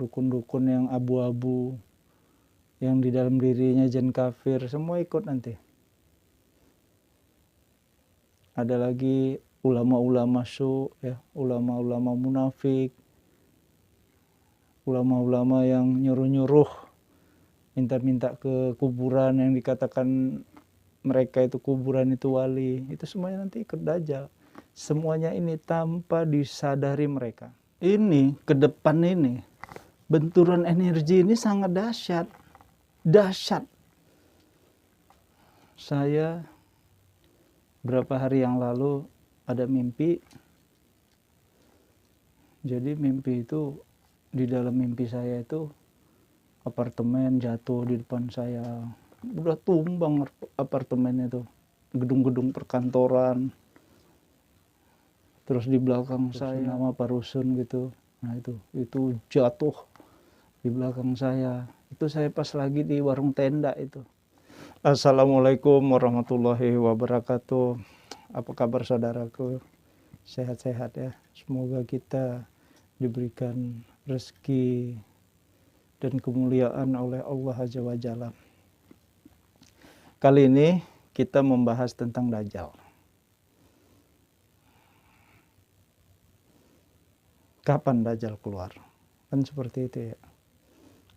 dukun-dukun yang abu-abu, yang di dalam dirinya jin kafir, semua ikut nanti. Ada lagi ulama-ulama ya, ulama-ulama munafik, ulama-ulama yang nyuruh-nyuruh, minta-minta ke kuburan yang dikatakan mereka itu kuburan itu wali, itu semuanya nanti ikut Dajjal. Semuanya ini tanpa disadari mereka. Ini ke depan ini benturan energi ini sangat dahsyat. Dahsyat. Saya berapa hari yang lalu ada mimpi. Jadi mimpi itu, di dalam mimpi saya itu apartemen jatuh di depan saya. Udah tumbang apartemennya itu. Gedung-gedung perkantoran. Terus di belakang saya nama Pak Rusun gitu. Nah itu jatuh di belakang saya. Itu saya pas lagi di warung tenda itu. Assalamualaikum warahmatullahi wabarakatuh. Apa kabar saudaraku? Sehat-sehat ya. Semoga kita diberikan rezeki dan kemuliaan oleh Allah Azza wa Jalla. Kali ini kita membahas tentang Dajjal. Kapan Dajjal keluar? Kan seperti itu ya.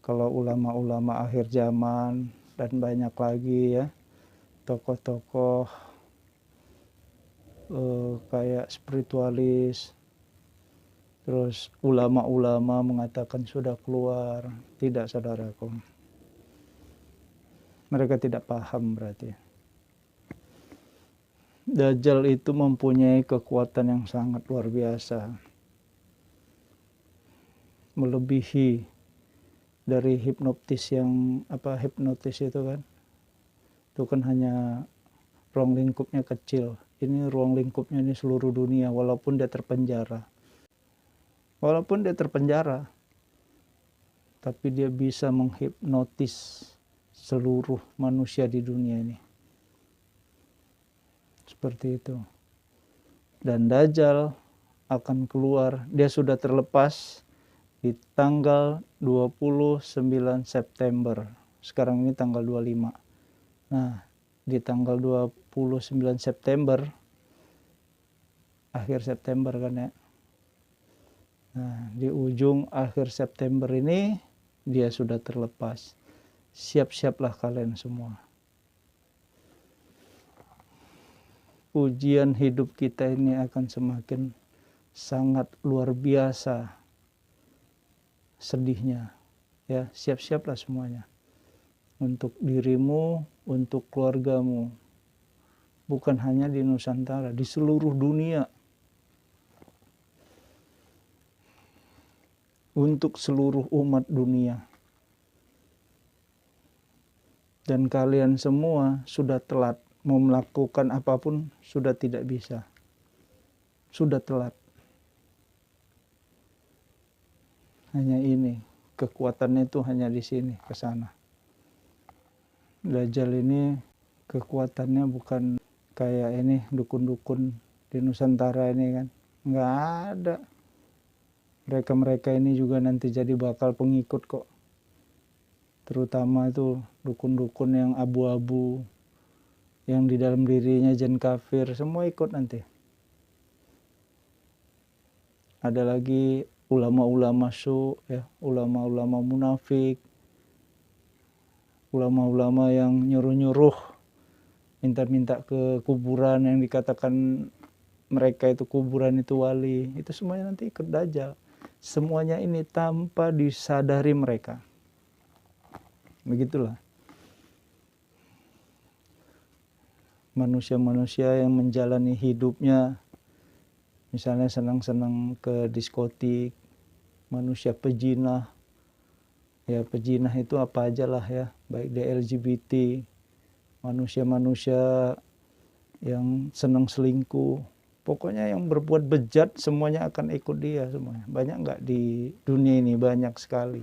Kalau ulama-ulama akhir zaman dan banyak lagi ya, tokoh-tokoh kayak spiritualis, terus ulama-ulama mengatakan sudah keluar. Tidak, saudaraku. Mereka tidak paham berarti. Dajjal itu mempunyai kekuatan yang sangat luar biasa. Melebihi dari hipnotis itu kan. Itu kan hanya ruang lingkupnya kecil. Ini ruang lingkupnya ini seluruh dunia walaupun dia terpenjara. Walaupun dia terpenjara, tapi dia bisa menghipnotis seluruh manusia di dunia ini. Seperti itu. Dan Dajjal akan keluar, dia sudah terlepas di tanggal 29 September. Sekarang ini tanggal 25. Nah, di tanggal 29 September, akhir September kan ya. Nah, di ujung akhir September ini dia sudah terlepas. Siap-siaplah kalian semua. Ujian hidup kita ini akan semakin sangat luar biasa sedihnya. Ya, siap-siaplah semuanya. Untuk dirimu, untuk keluargamu. Bukan hanya di Nusantara, di seluruh dunia. Untuk seluruh umat dunia. Dan kalian semua sudah telat. Mau melakukan apapun sudah tidak bisa. Sudah telat. Hanya ini. Kekuatannya itu hanya di sini, ke sana. Dajjal ini kekuatannya bukan kayak ini dukun-dukun di Nusantara ini kan. Nggak ada. Mereka-mereka ini juga nanti jadi bakal pengikut kok. Terutama itu dukun-dukun yang abu-abu, yang di dalam dirinya jin kafir, semua ikut nanti. Ada lagi ulama-ulama ya, ulama-ulama munafik, ulama-ulama yang nyuruh-nyuruh, minta-minta ke kuburan yang dikatakan mereka itu kuburan itu wali, itu semuanya nanti ikut Dajjal. Semuanya ini tanpa disadari mereka. Begitulah. Manusia-manusia yang menjalani hidupnya, misalnya senang-senang ke diskotik, manusia pejinah. Ya, pejinah itu apa aja lah ya, baik di LGBT, manusia-manusia yang senang selingkuh. Pokoknya yang berbuat bejat semuanya akan ikut dia semuanya. Banyak nggak di dunia ini? Banyak sekali.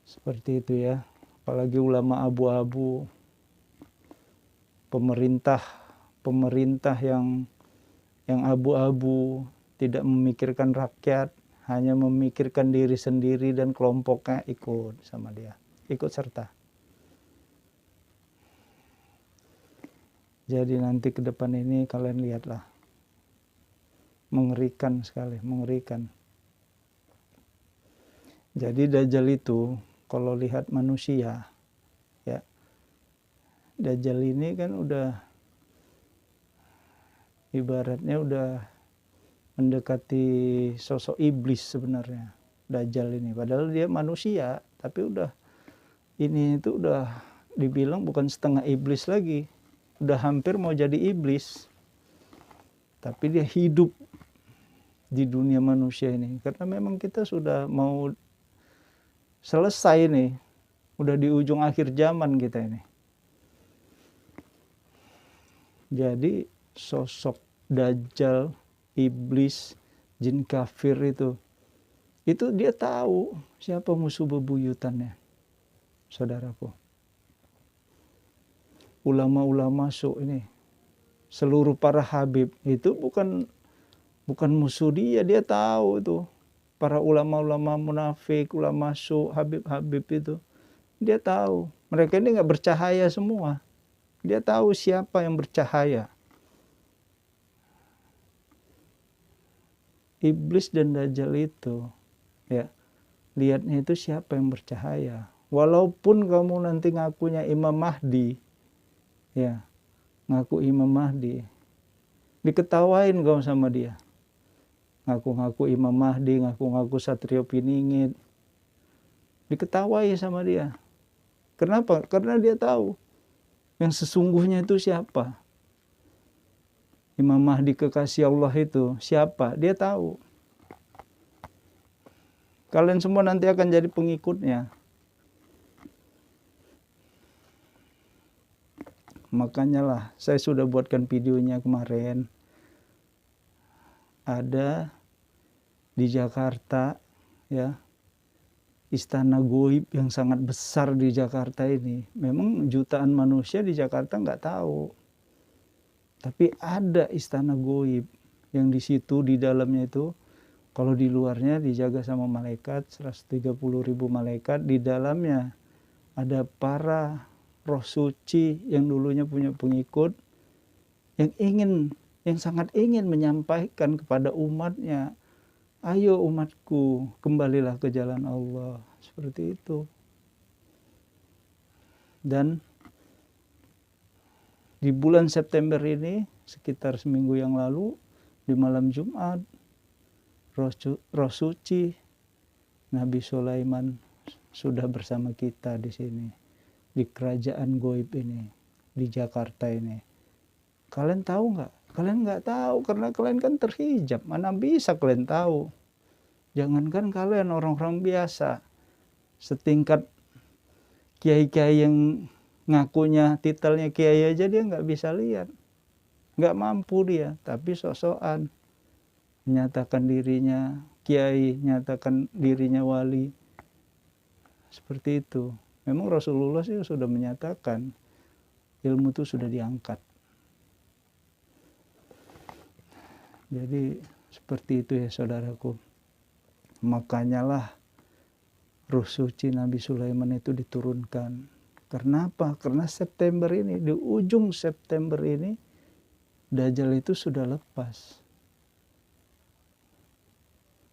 Seperti itu ya. Apalagi ulama abu-abu, pemerintah yang abu-abu, tidak memikirkan rakyat, hanya memikirkan diri sendiri dan kelompoknya ikut sama dia, ikut serta. Jadi nanti ke depan ini kalian lihatlah, mengerikan sekali, mengerikan. Jadi Dajjal itu kalau lihat manusia, ya, Dajjal ini kan udah ibaratnya udah mendekati sosok iblis sebenarnya, Dajjal ini. Padahal dia manusia, tapi udah ini itu udah dibilang bukan setengah iblis lagi, udah hampir mau jadi iblis. Tapi dia hidup di dunia manusia ini karena memang kita sudah mau selesai nih, udah di ujung akhir zaman kita ini. Jadi sosok Dajjal, iblis, jin kafir itu dia tahu siapa musuh bebuyutannya, saudaraku. Ulama-ulama ini, seluruh para habib itu bukan musuh dia tahu itu. Para ulama-ulama munafik, ulama habib-habib itu, dia tahu. Mereka ini nggak bercahaya semua. Dia tahu siapa yang bercahaya. Iblis dan Dajjal itu, ya, lihatnya itu siapa yang bercahaya. Walaupun kamu nanti ngakunya Imam Mahdi, ya, ngaku Imam Mahdi, diketawain kau sama dia. Ngaku-ngaku Imam Mahdi, ngaku-ngaku Satrio Piningit, diketawai sama dia. Kenapa? Karena dia tahu yang sesungguhnya itu siapa. Imam Mahdi kekasih Allah itu siapa? Dia tahu. Kalian semua nanti akan jadi pengikutnya. Makanya lah saya sudah buatkan videonya kemarin. Ada di Jakarta, ya, istana goib yang sangat besar di Jakarta ini. Memang jutaan manusia di Jakarta nggak tahu. Tapi ada istana goib yang di situ, di dalamnya itu, kalau di luarnya dijaga sama malaikat, 130.000 malaikat. Di dalamnya ada para roh suci yang dulunya punya pengikut, yang sangat ingin menyampaikan kepada umatnya, ayo umatku, kembalilah ke jalan Allah. Seperti itu. Dan di bulan September ini, sekitar seminggu yang lalu, di malam Jumat, roh suci Nabi Sulaiman sudah bersama kita di sini, di kerajaan goib ini, di Jakarta ini. Kalian tahu nggak? Kalian nggak tahu karena kalian kan terhijab. Mana bisa kalian tahu? Jangankan kalian, orang-orang biasa, setingkat kiai-kiai yang ngakunya titelnya kiai aja dia nggak bisa lihat, nggak mampu dia, tapi sok-sokan menyatakan dirinya kiai, nyatakan dirinya wali, seperti itu. Memang Rasulullah sih sudah menyatakan ilmu itu sudah diangkat. Jadi seperti itu ya saudaraku. Makanya lah ruh suci Nabi Sulaiman itu diturunkan. Karena apa? Karena September ini, di ujung September ini, Dajjal itu sudah lepas.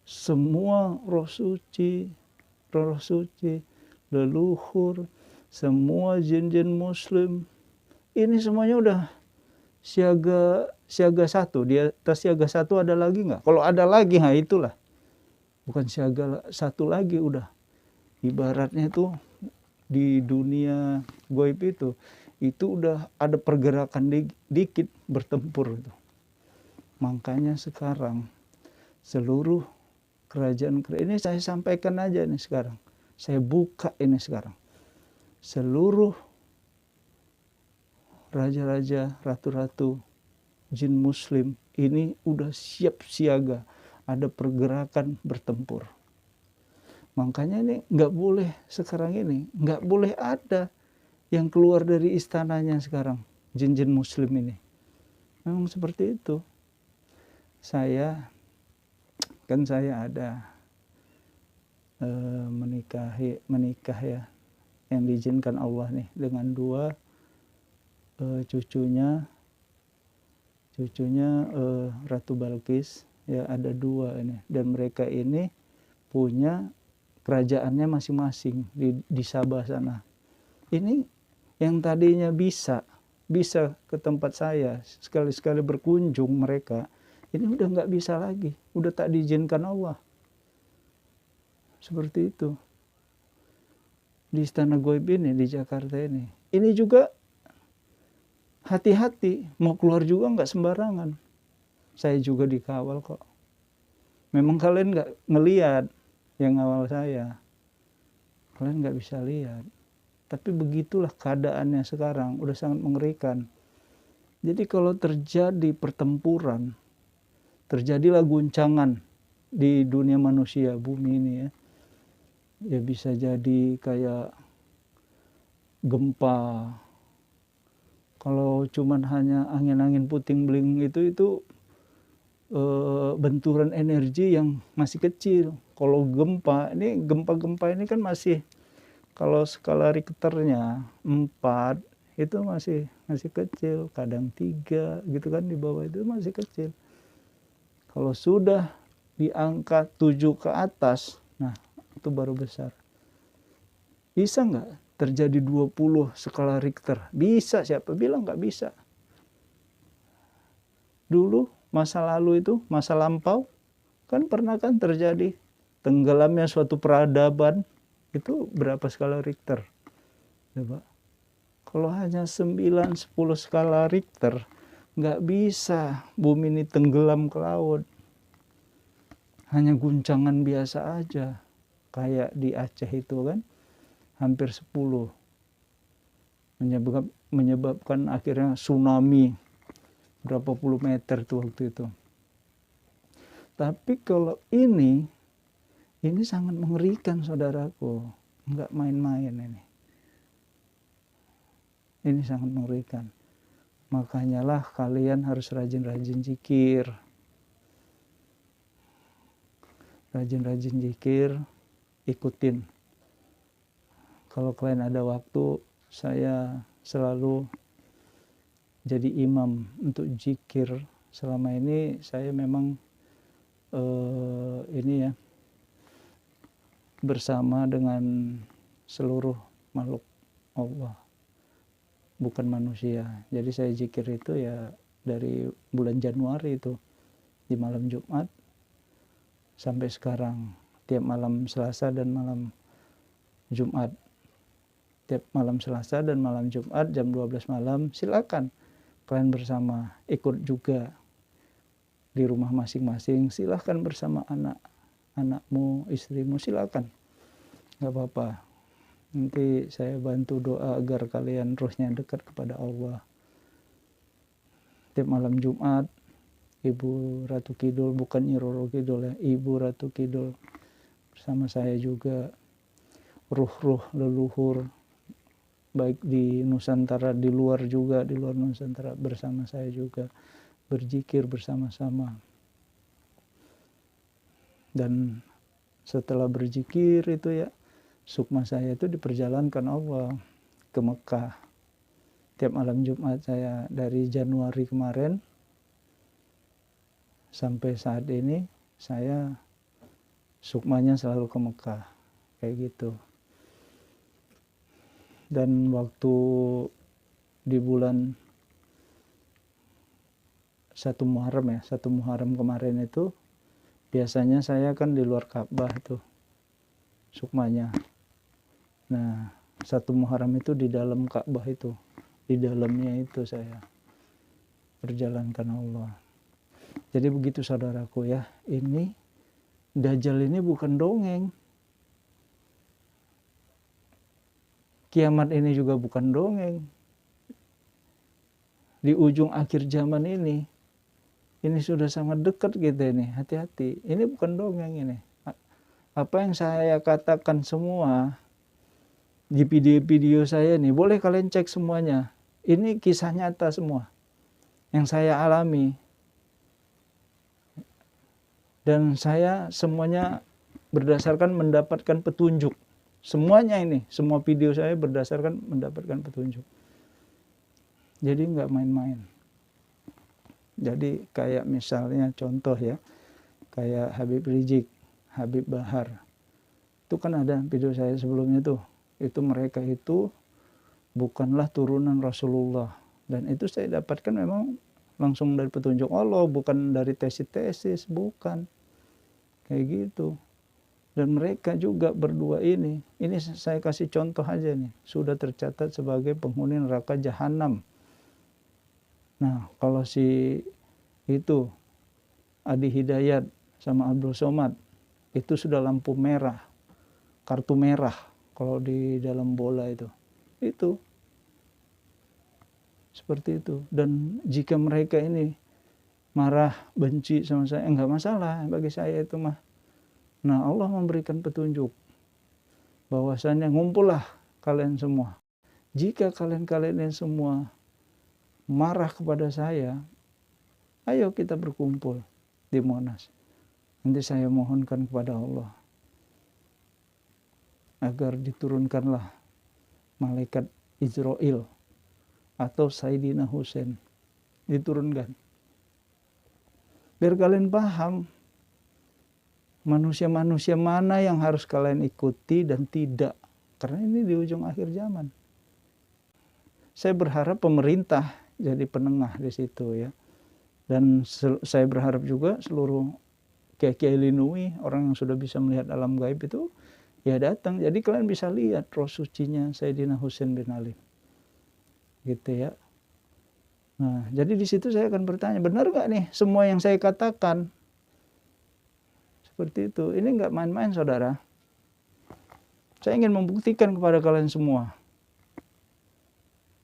Semua roh suci, leluhur, semua jin-jin muslim, ini semuanya udah siaga satu. Di atas siaga satu ada lagi nggak? Kalau ada lagi, nah itulah. Bukan siaga satu lagi, udah. Ibaratnya itu di dunia goib itu udah ada pergerakan dikit bertempur itu. Makanya sekarang seluruh kerajaan ini saya sampaikan aja nih sekarang. Saya buka ini sekarang. Seluruh raja-raja, ratu-ratu, jin muslim ini udah siap siaga. Ada pergerakan bertempur. Makanya ini nggak boleh sekarang ini, nggak boleh ada yang keluar dari istananya sekarang, jin-jin muslim ini. Memang seperti itu. Saya ada menikah ya, yang diizinkan Allah nih dengan dua cucunya Ratu Balkis ya, ada dua ini, dan mereka ini punya kerajaannya masing-masing di Sabah sana. Ini yang tadinya bisa ke tempat saya sekali-sekali berkunjung, mereka ini udah nggak bisa lagi, udah tak diizinkan Allah. Seperti itu di Istana Goib ini di Jakarta ini. Ini juga hati-hati, mau keluar juga nggak sembarangan. Saya juga dikawal kok. Memang kalian nggak ngelihat yang ngawal saya, kalian nggak bisa lihat. Tapi begitulah keadaannya sekarang, udah sangat mengerikan. Jadi kalau terjadi pertempuran, terjadilah guncangan di dunia manusia, bumi ini ya. Ya bisa jadi kayak gempa. Kalau cuman hanya angin-angin puting beliung itu benturan energi yang masih kecil. Kalau gempa ini kan masih, kalau skala Richternya 4 itu masih kecil, kadang 3 gitu kan, di bawah itu masih kecil. Kalau sudah di angka 7 ke atas, nah itu baru besar. Bisa nggak terjadi 20 skala Richter? Bisa, siapa bilang nggak bisa? Dulu masa lalu itu, masa lampau kan pernah kan terjadi tenggelamnya suatu peradaban, itu berapa skala Richter? Coba. Kalau hanya 9-10 skala Richter, nggak bisa bumi ini tenggelam ke laut. Hanya guncangan biasa aja. Kayak di Aceh itu kan, hampir 10. Menyebabkan akhirnya tsunami. Berapa puluh meter tuh waktu itu. Tapi kalau ini sangat mengerikan saudaraku. Nggak main-main ini. Ini sangat mengerikan. Makanya lah kalian harus rajin-rajin zikir. Rajin-rajin zikir, ikutin. Kalau kalian ada waktu, saya selalu jadi imam untuk zikir. Selama ini saya memang ini ya, bersama dengan seluruh makhluk Allah, bukan manusia. Jadi saya zikir itu ya dari bulan Januari itu, di malam Jumat sampai sekarang, tiap malam Selasa dan malam Jumat. Tiap malam Selasa dan malam Jumat jam 12 malam, silakan kalian bersama, ikut juga di rumah masing-masing, silakan bersama anakmu, istrimu, silakan, nggak apa-apa. Nanti saya bantu doa agar kalian rohnya dekat kepada Allah. Tiap malam Jumat, Ibu Ratu Kidul, bukan Nyi Roro Kidul ya, Ibu Ratu Kidul bersama saya juga, ruh-ruh leluhur, baik di Nusantara, di luar juga, di luar Nusantara, bersama saya juga, berzikir bersama-sama. Dan setelah berzikir itu ya, sukma saya itu diperjalankan Allah ke Mekah. Tiap malam Jumat saya dari Januari kemarin sampai saat ini, saya sukmanya selalu ke Mekah, kayak gitu. Dan waktu di bulan 1 Muharram ya, 1 Muharram kemarin itu, biasanya saya kan di luar Ka'bah tuh sukmanya. Nah, 1 Muharram itu di dalam Ka'bah itu, di dalamnya itu saya perjalankan Allah. Jadi begitu saudaraku ya, ini Dajjal ini bukan dongeng. Kiamat ini juga bukan dongeng. Di ujung akhir zaman ini sudah sangat dekat gitu ini, hati-hati. Ini bukan dongeng ini. Apa yang saya katakan semua di video-video saya ini, boleh kalian cek semuanya. Ini kisah nyata semua yang saya alami. Dan saya semuanya berdasarkan mendapatkan petunjuk. Semuanya ini, semua video saya berdasarkan mendapatkan petunjuk. Jadi nggak main-main. Jadi kayak misalnya contoh ya, kayak Habib Rizik, Habib Bahar. Itu kan ada video saya sebelumnya tuh. Itu mereka itu bukanlah turunan Rasulullah. Dan itu saya dapatkan memang langsung dari petunjuk Allah, bukan dari tesis-tesis, bukan. Kayak gitu. Dan mereka juga berdua ini saya kasih contoh aja nih, sudah tercatat sebagai penghuni neraka jahanam. Nah, kalau si itu Adi Hidayat sama Abdul Somad itu sudah lampu merah, kartu merah kalau di dalam bola itu seperti itu. Dan jika mereka ini marah, benci sama saya, enggak masalah bagi saya itu mah. Nah, Allah memberikan petunjuk bahwasannya ngumpullah kalian semua. Jika kalian semua marah kepada saya, ayo kita berkumpul di Monas. Nanti saya mohonkan kepada Allah agar diturunkanlah malaikat Israel atau Sayyidina Husain, diturunkan. Biar kalian paham manusia-manusia mana yang harus kalian ikuti dan tidak. Karena ini di ujung akhir zaman. Saya berharap pemerintah jadi penengah di situ ya. Dan saya berharap juga seluruh kiai-kiai Linui, orang yang sudah bisa melihat alam gaib itu, ya datang. Jadi kalian bisa lihat roh sucinya Sayyidina Husain bin Ali. Gitu ya. Nah, jadi di situ saya akan bertanya, benar nggak nih semua yang saya katakan? Seperti itu. Ini nggak main-main, saudara. Saya ingin membuktikan kepada kalian semua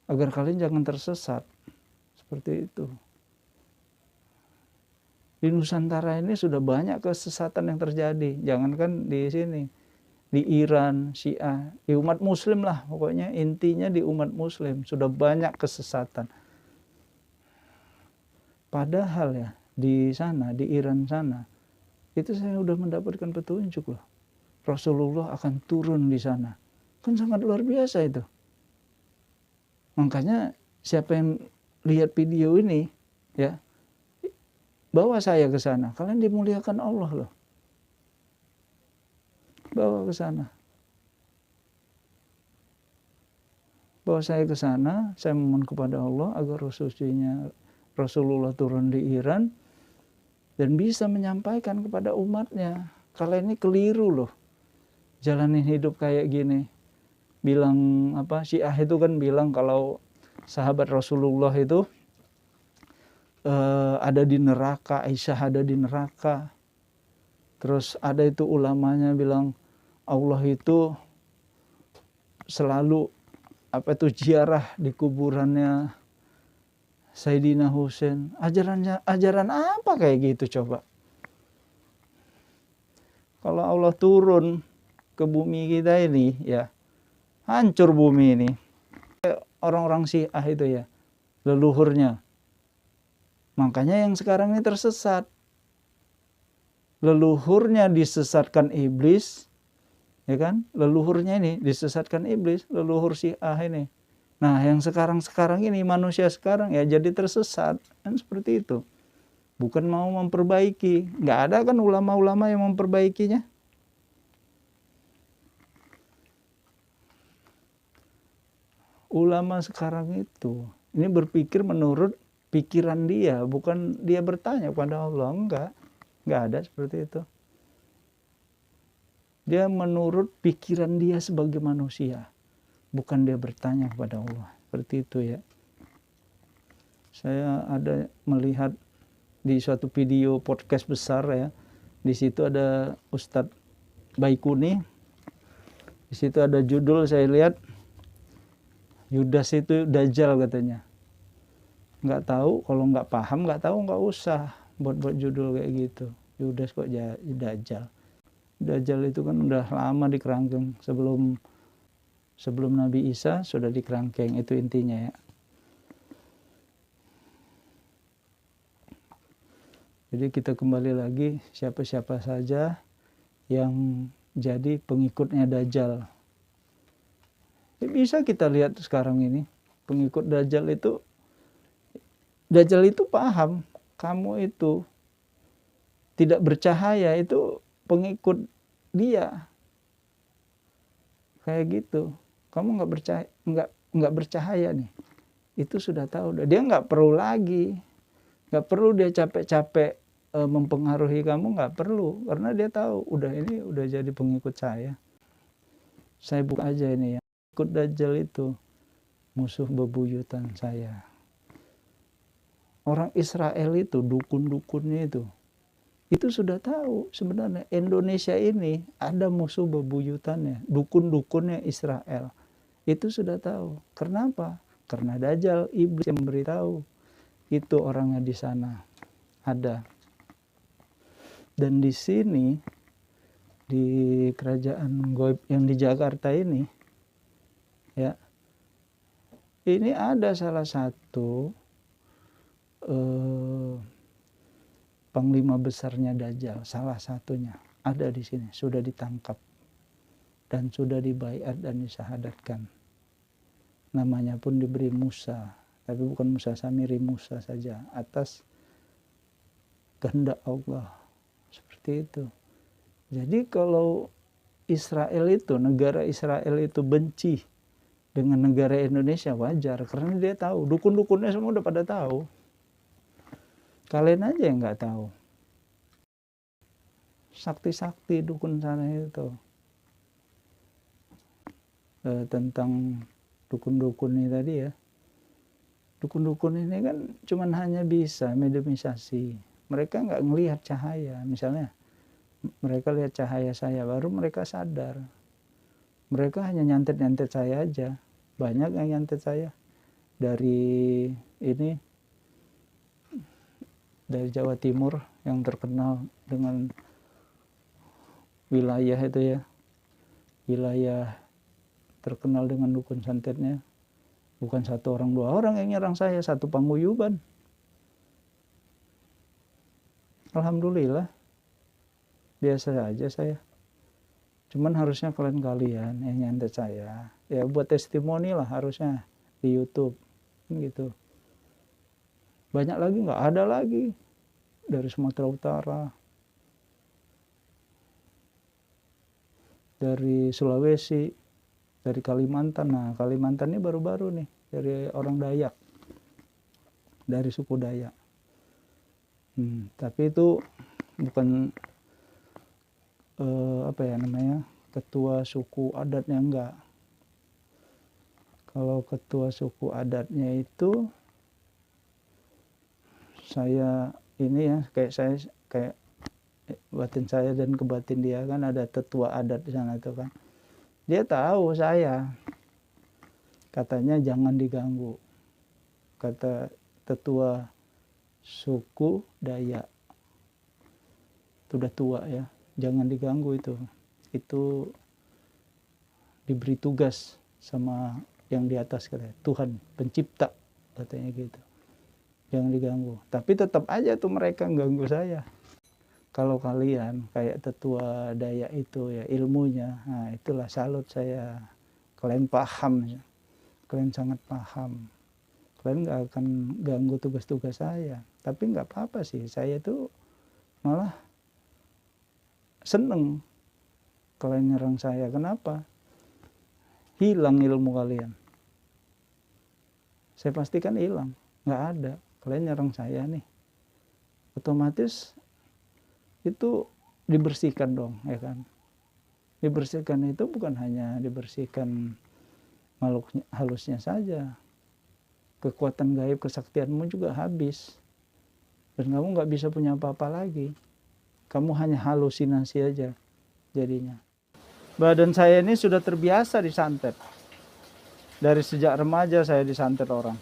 agar kalian jangan tersesat. Seperti itu. Di Nusantara ini sudah banyak kesesatan yang terjadi. Jangankan di sini, di Iran, Syiah, di umat Muslim lah. Pokoknya intinya di umat Muslim sudah banyak kesesatan. Padahal ya di sana, di Iran sana, itu saya sudah mendapatkan petunjuk loh. Rasulullah akan turun di sana. Kan sangat luar biasa itu. Makanya siapa yang lihat video ini, ya, bawa saya ke sana. Kalian dimuliakan Allah loh. Bawa ke sana. Bawa saya ke sana, saya memohon kepada Allah agar Rasulullah turun di Iran dan bisa menyampaikan kepada umatnya. Kalian ini keliru loh. Jalanin hidup kayak gini. Bilang apa? Syiah itu kan bilang kalau sahabat Rasulullah itu ada di neraka, Aisyah ada di neraka. Terus ada itu ulamanya bilang Allah itu selalu apa itu ziarah di kuburannya Sayyidina Husain. Ajaran apa kayak gitu coba? Kalau Allah turun ke bumi kita ini ya, hancur bumi ini. Orang-orang Syiah itu ya, leluhurnya. Makanya yang sekarang ini tersesat. Leluhurnya disesatkan iblis, ya kan? Leluhurnya ini disesatkan iblis, leluhur Syiah ini. Nah, yang sekarang ini manusia sekarang ya jadi tersesat, kan seperti itu. Bukan mau memperbaiki, nggak ada kan ulama-ulama yang memperbaikinya. Ulama sekarang itu ini berpikir menurut pikiran dia, bukan dia bertanya kepada Allah, enggak ada seperti itu. Dia menurut pikiran dia sebagai manusia, bukan dia bertanya kepada Allah. Seperti itu ya. Saya ada melihat di suatu video podcast besar ya. Di situ ada Ustadz Baikuni. Di situ ada judul saya lihat, Yudas itu Dajjal katanya. Nggak tahu, kalau nggak paham, nggak tahu, nggak usah buat judul kayak gitu. Yudas kok Dajjal. Dajjal itu kan udah lama di kerangkeng, sebelum Nabi Isa sudah di kerangkeng, itu intinya ya. Jadi kita kembali lagi, siapa-siapa saja yang jadi pengikutnya Dajjal. Ya, bisa kita lihat sekarang ini, pengikut Dajjal itu paham kamu itu tidak bercahaya, itu pengikut dia. Kayak gitu. Kamu nggak bercahaya nih. Itu sudah tahu. Dia nggak perlu lagi. Nggak perlu dia capek-capek mempengaruhi kamu, nggak perlu. Karena dia tahu, ini udah jadi pengikut saya. Saya buka aja ini ya. Ikut Dajjal itu musuh bebuyutan saya. Orang Israel itu, dukun-dukunnya itu sudah tahu sebenarnya Indonesia ini ada musuh bebuyutannya, dukun-dukunnya Israel. Itu sudah tahu. Kenapa? Karena Dajjal, iblis yang memberitahu. Itu orangnya di sana ada. Dan di sini, di kerajaan Goib yang di Jakarta ini, ya, ini ada salah satu panglima besarnya Dajjal, salah satunya ada di sini, sudah ditangkap dan sudah dibaiat dan disyahadatkan. Namanya pun diberi Musa, tapi bukan Musa Samiri, Musa saja, atas kehendak Allah. Seperti itu. Jadi kalau Israel itu, negara Israel itu benci dengan negara Indonesia, wajar, karena dia tahu, dukun-dukunnya semua udah pada tahu. Kalian aja yang nggak tahu. Sakti-sakti dukun sana itu. Tentang dukun-dukun ini tadi ya. Dukun-dukun ini kan cuman hanya bisa mediumisasi. Mereka nggak ngelihat cahaya. Misalnya mereka lihat cahaya saya, baru mereka sadar. Mereka hanya nyantet-nyantet saya aja. Banyak yang nyantet saya. Dari Jawa Timur yang terkenal dengan wilayah itu ya. Wilayah terkenal dengan dukun santetnya. Bukan satu orang, dua orang yang nyerang saya, satu paguyuban. Alhamdulillah. Biasa aja saya. Cuman harusnya kalian yang nyantet saya, ya buat testimoni lah harusnya di YouTube gitu. Banyak lagi, nggak ada lagi dari Sumatera Utara, dari Sulawesi, dari Kalimantan. Nah, Kalimantan ini baru-baru nih dari orang Dayak, dari suku Dayak. Tapi itu bukan ketua suku adatnya, enggak. Kalau ketua suku adatnya itu saya ini ya, kayak batin saya dan kebatin dia kan ada tetua adat di sana itu kan. Dia tahu saya. Katanya jangan diganggu. Kata tetua suku Dayak. Itu udah tua ya. Jangan diganggu itu. Itu diberi tugas sama yang di atas katanya. Tuhan pencipta katanya gitu. Jangan diganggu. Tapi tetap aja tuh mereka ganggu saya. Kalau kalian kayak tetua Dayak itu ya ilmunya, nah itulah salut saya. Kalian paham ya. Kalian sangat paham. Kalian gak akan ganggu tugas-tugas saya. Tapi gak apa-apa sih. Saya tuh malah seneng kalian nyerang saya. Kenapa? Hilang ilmu kalian. Saya pastikan hilang. Gak ada. Kalian nyerang saya nih. Otomatis itu dibersihkan dong, ya kan? Dibersihkan itu bukan hanya dibersihkan makhluk halusnya saja. Kekuatan gaib, kesaktianmu juga habis. Dan kamu nggak bisa punya apa-apa lagi. Kamu hanya halusinasi aja jadinya. Badan saya ini sudah terbiasa disantet. Dari sejak remaja saya disantet orang.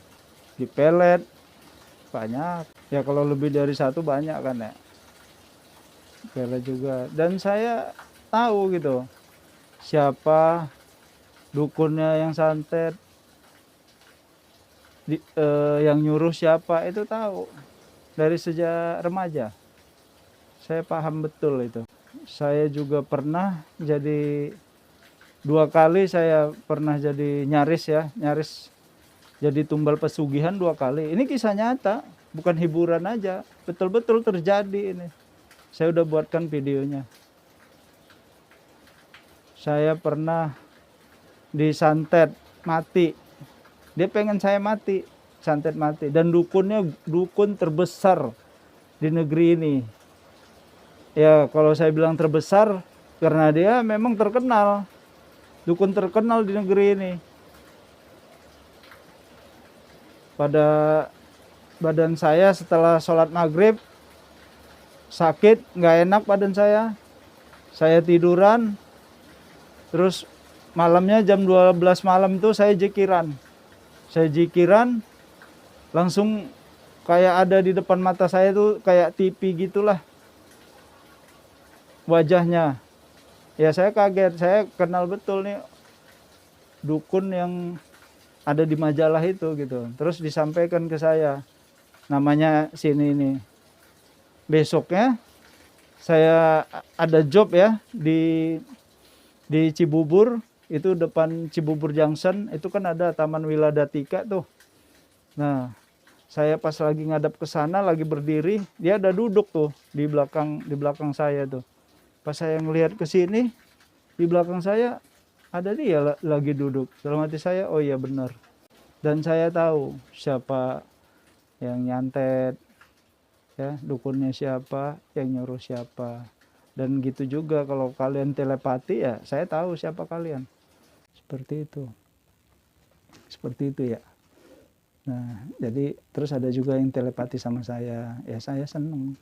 Dipelet, banyak. Ya kalau lebih dari satu banyak kan ya. Pelet juga. Dan saya tahu gitu. Siapa dukunnya yang santet. Yang nyuruh siapa itu tahu. Dari sejak remaja. Saya paham betul itu. saya juga pernah jadi 2 kali, saya pernah jadi nyaris jadi tumbal pesugihan 2 kali. Ini kisah nyata, bukan hiburan aja, betul-betul terjadi ini. Saya udah buatkan videonya. Saya pernah disantet mati. Dia pengen saya mati, santet mati. Dan dukunnya dukun terbesar di negeri ini. Ya kalau saya bilang terbesar, karena dia memang terkenal. Dukun terkenal di negeri ini. Pada badan saya setelah sholat maghrib, sakit, nggak enak badan saya. Saya tiduran, terus malamnya jam 12 malam itu saya jikiran. Langsung kayak ada di depan mata saya tuh kayak TV gitulah wajahnya. Ya saya kaget, saya kenal betul nih dukun yang ada di majalah itu gitu. Terus disampaikan ke saya, namanya sini ini. Besoknya saya ada job ya di Cibubur, itu depan Cibubur Junction, itu kan ada Taman Wiladatika tuh. Nah, saya pas lagi ngadap ke sana, lagi berdiri, dia ada duduk tuh di belakang saya tuh. Pas saya ngelihat ke sini, di belakang saya ada dia lagi duduk. Dalam hati saya, oh iya benar. Dan saya tahu siapa yang nyantet, ya, dukunnya siapa, yang nyuruh siapa. Dan gitu juga kalau kalian telepati, ya saya tahu siapa kalian. Seperti itu ya. Nah, jadi terus ada juga yang telepati sama saya. Ya saya seneng.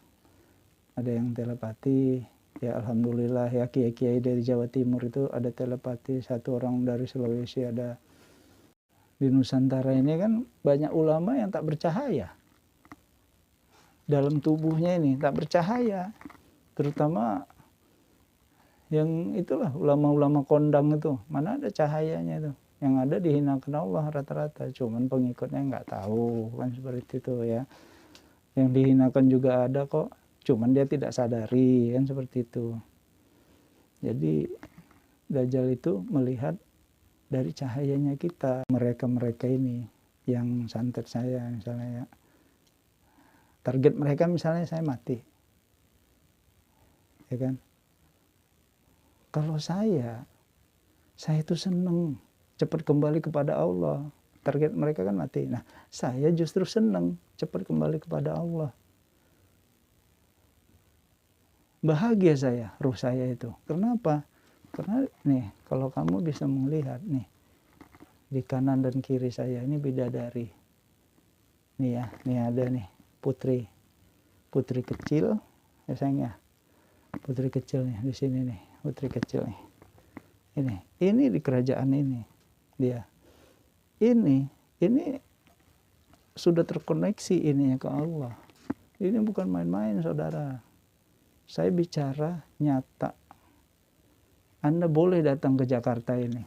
Ada yang telepati, ya alhamdulillah ya, kiai-kiai dari Jawa Timur itu ada telepati, 1 orang dari Sulawesi ada. Di Nusantara ini kan banyak ulama yang tak bercahaya. Dalam tubuhnya ini tak bercahaya. Terutama yang itulah ulama-ulama kondang itu, mana ada cahayanya itu. Yang ada dihinakan Allah rata-rata, cuman pengikutnya nggak tahu kan, seperti itu ya. Yang dihinakan juga ada kok, cuman dia tidak sadari kan, seperti itu. Jadi Dajjal itu melihat dari cahayanya kita. Mereka ini yang santet saya misalnya ya, target mereka misalnya saya mati, ya kan. Kalau saya itu seneng cepat kembali kepada Allah. Target mereka kan mati. Nah, saya justru seneng cepat kembali kepada Allah. Bahagia saya, ruh saya itu. Kenapa? Karena nih, kalau kamu bisa melihat nih, di kanan dan kiri saya ini bidadari. Nih ya, nih ada nih putri kecil, ya sayang ya. Putri kecil nih di sini nih, putri kecil nih. Ini di kerajaan ini dia. Ini sudah terkoneksi ininya ke Allah. Ini bukan main-main, saudara. Saya bicara nyata. Anda boleh datang ke Jakarta ini.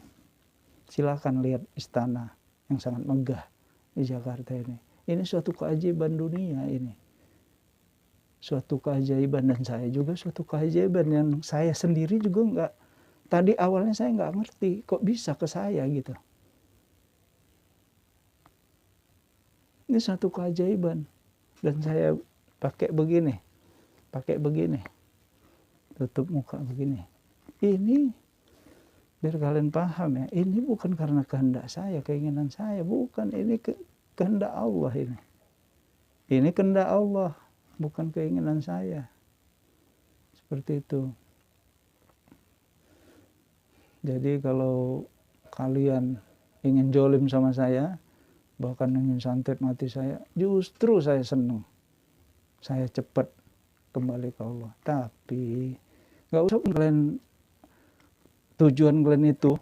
Silakan lihat istana yang sangat megah di Jakarta ini. Ini suatu keajaiban dunia ini. Suatu keajaiban, dan saya juga suatu keajaiban yang saya sendiri juga enggak. Tadi awalnya saya nggak ngerti, kok bisa ke saya gitu. Ini satu keajaiban. Dan saya pakai begini. Tutup muka begini. Ini biar kalian paham ya, ini bukan karena kehendak saya, keinginan saya, bukan. Ini kehendak Allah ini. Ini kehendak Allah, bukan keinginan saya. Seperti itu. Jadi kalau kalian ingin jolim sama saya, bahkan ingin santet mati saya, justru saya senang. Saya cepat kembali ke Allah. Tapi nggak usah kalian, tujuan kalian itu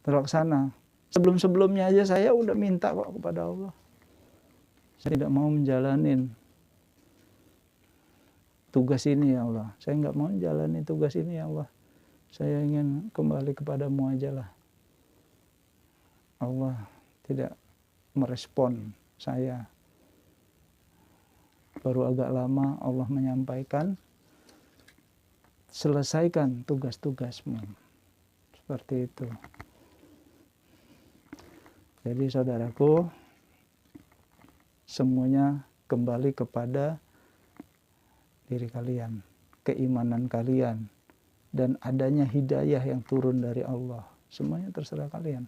terlaksana. Sebelum-sebelumnya aja saya udah minta kok kepada Allah. Saya tidak mau menjalanin tugas ini ya Allah. Saya nggak mau menjalani tugas ini ya Allah. Saya ingin kembali kepadamu aja lah. Allah tidak merespon saya. Baru agak lama Allah menyampaikan, selesaikan tugas-tugasmu. Seperti itu. Jadi saudaraku, semuanya kembali kepada diri kalian, keimanan kalian, dan adanya hidayah yang turun dari Allah. Semuanya terserah kalian.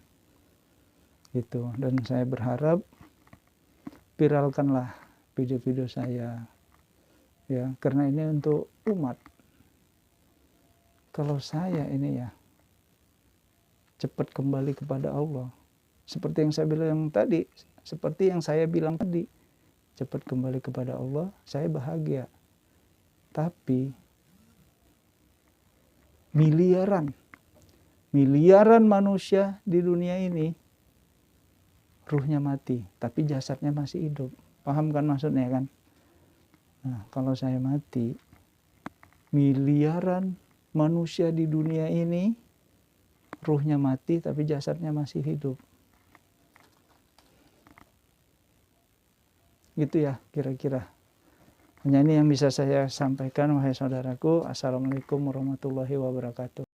Gitu. Dan saya berharap viralkanlah video-video saya, ya, karena ini untuk umat. Kalau saya ini ya cepat kembali kepada Allah, seperti yang saya bilang tadi, cepat kembali kepada Allah, saya bahagia. Tapi miliaran manusia di dunia ini ruhnya mati, tapi jasadnya masih hidup. Paham kan maksudnya kan? Nah, kalau saya mati, miliaran manusia di dunia ini ruhnya mati, tapi jasadnya masih hidup. Gitu ya kira-kira. Hanya ini yang bisa saya sampaikan, wahai saudaraku. Assalamualaikum warahmatullahi wabarakatuh.